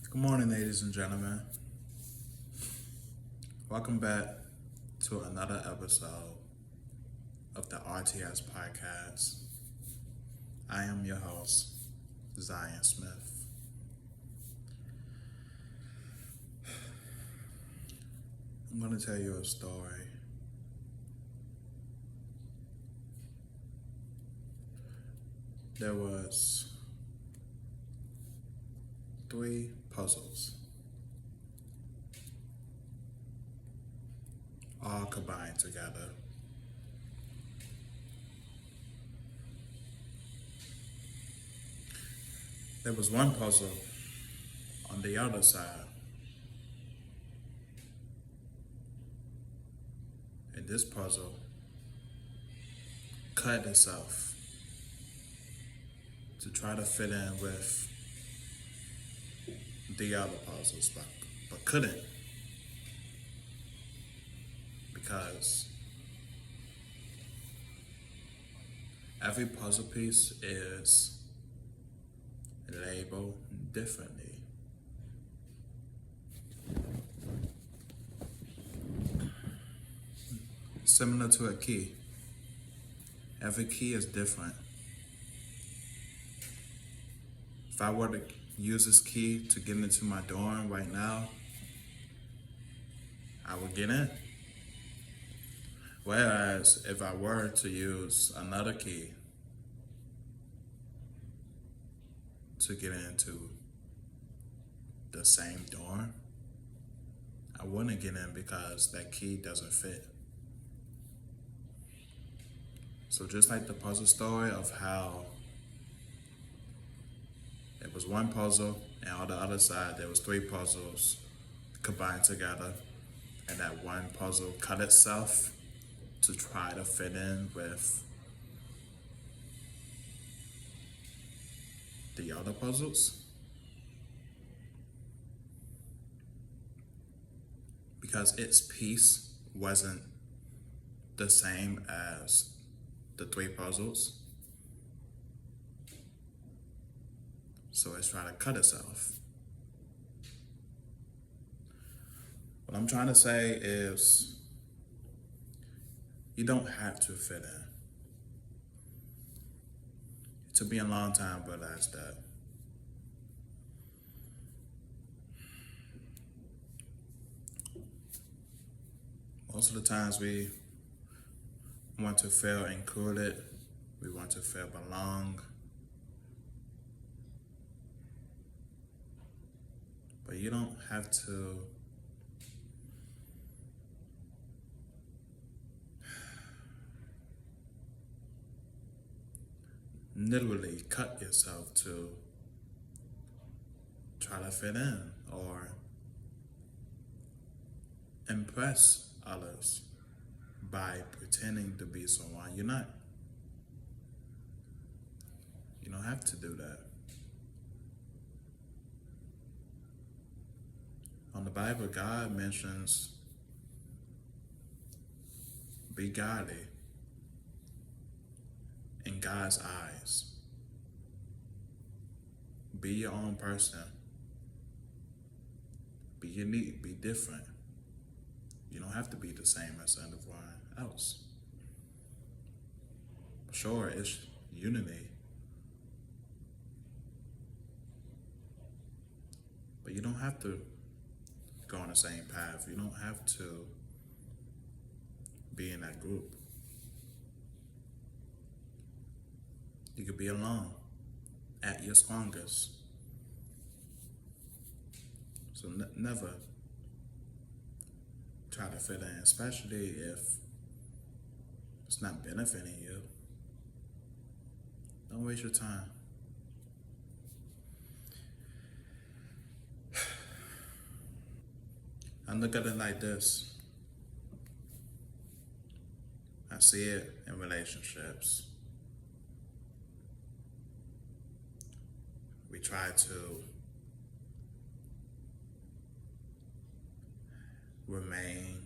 Good morning, ladies and gentlemen. Welcome back to another episode of the RTS podcast. I am your host, Zion Smith. I'm going to tell you a story. There was 3 puzzles, all combined together. There was one puzzle on the other side, and this puzzle cut itself to try to fit in with the other puzzles, but couldn't, because every puzzle piece is labeled differently. Similar to a key. Every key is different. If I were to use this key to get into my dorm right now, I would get in. Whereas if I were to use another key to get into the same dorm, I wouldn't get in because that key doesn't fit. So just like the puzzle story of how it was one puzzle and on the other side there was 3 puzzles combined together, and that one puzzle cut itself to try to fit in with the other puzzles, because its piece wasn't the same as the 3 puzzles. So it's trying to cut itself. What I'm trying to say is you don't have to fit in. It took me a long time to realize that. Most of the times we want to feel included, we want to feel belong. But you don't have to literally cut yourself to try to fit in or impress others by pretending to be someone you're not. You don't have to do that. On the Bible, God mentions be godly in God's eyes. Be your own person. Be unique, be different. You don't have to be the same as everyone else. Sure, it's unity, but you don't have to go on the same path. You don't have to be in that group. You could be alone at your strongest. So never try to fit in, especially if it's not benefiting you. Don't waste your time. I look at it like this. I see it in relationships. We try to remain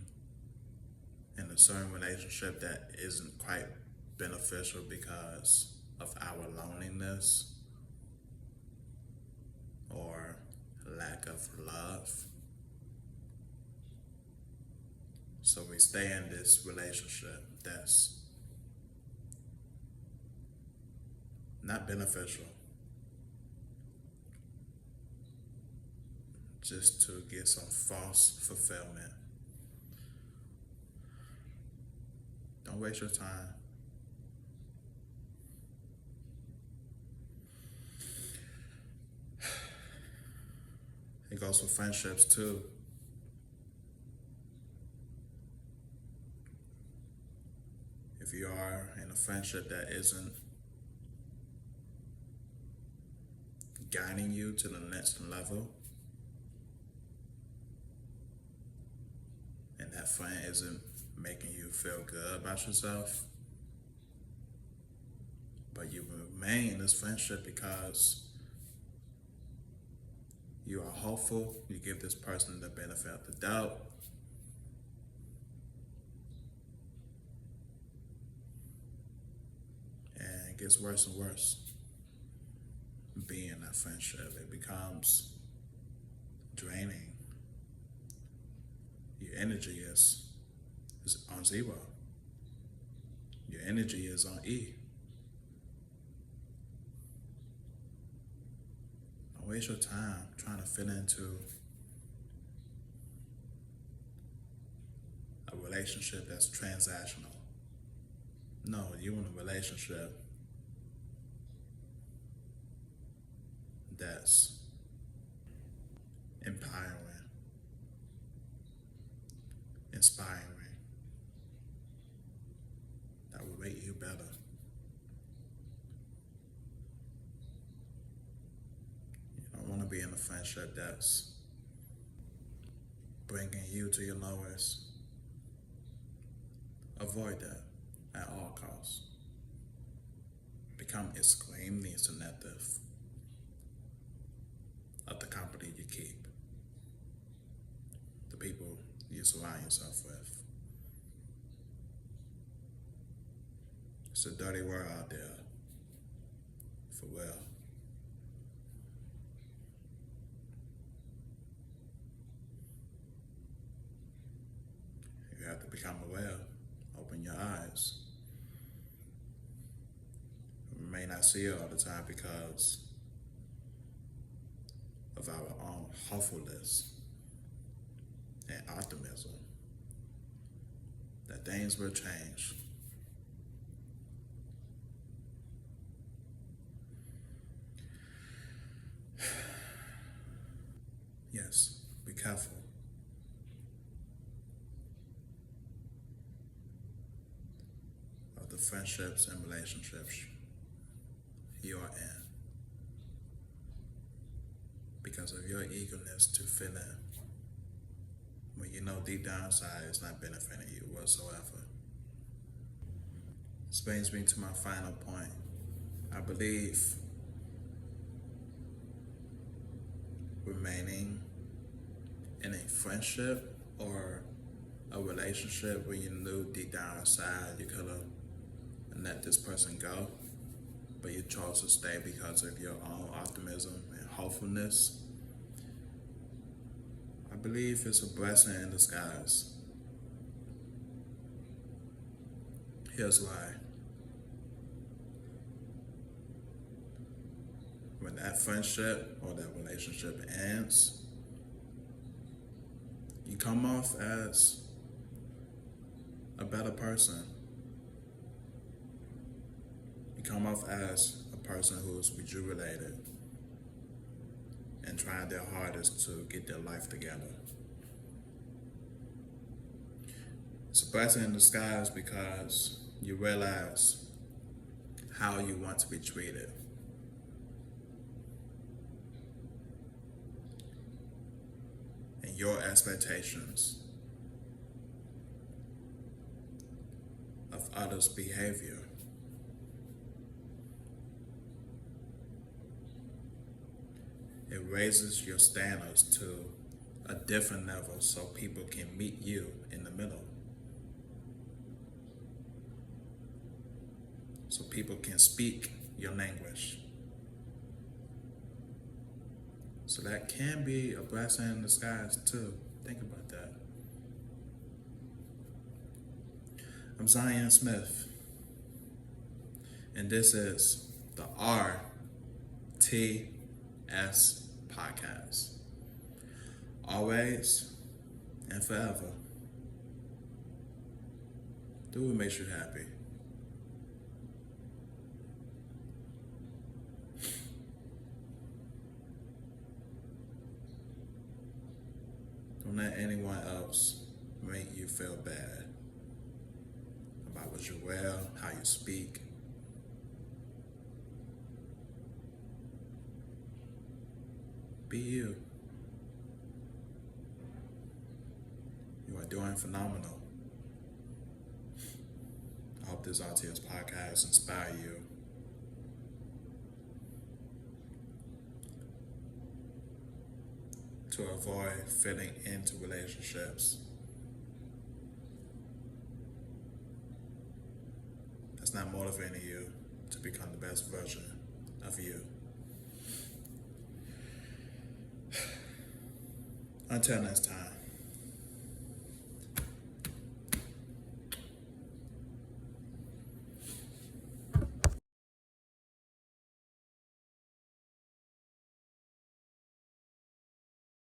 in a certain relationship that isn't quite beneficial because of our loneliness or lack of love. So we stay in this relationship that's not beneficial, just to get some false fulfillment. Don't waste your time. It goes for friendships too. If you are in a friendship that isn't guiding you to the next level, and that friend isn't making you feel good about yourself, but you remain in this friendship because you are hopeful, you give this person the benefit of the doubt, and it gets worse and worse. Being in that friendship, it becomes draining. Your energy is on zero. Your energy is on E. Don't waste your time trying to fit into a relationship that's transactional. No, you in a relationship that's empowering, inspiring, that will make you better. You don't want to be in a friendship that's bringing you to your lowest. Avoid that at all costs. Become extremely selective of the company you keep, the people you surround yourself with. It's a dirty world out there, for real. You have to become aware, open your eyes. We may not see it all the time because of our own hopefulness and optimism that things will change. Yes, be careful. Of the friendships and relationships you are in, because of your eagerness to fit in, when you know deep down inside it's not benefiting you whatsoever. This brings me to my final point. I believe remaining in a friendship or a relationship where you knew deep down inside you could have let this person go, but you chose to stay because of your own optimism and hopefulness, I believe it's a blessing in disguise. Here's why. When that friendship or that relationship ends, you come off as a better person. You come off as a person who's rejuvenated and trying their hardest to get their life together. It's a blessing in disguise because you realize how you want to be treated. And your expectations of others' behavior. It raises your standards to a different level so people can meet you in the middle. So people can speak your language. So that can be a blessing in disguise too. Think about that. I'm Zion Smith, and this is the RTS podcast. Always and forever, do what makes you happy. Don't let anyone else make you feel bad about what you wear, how you speak. Be you. You are doing phenomenal. I hope this RTS podcast inspire you. To avoid fitting into relationships that's not motivating you to become the best version of you. Until next time.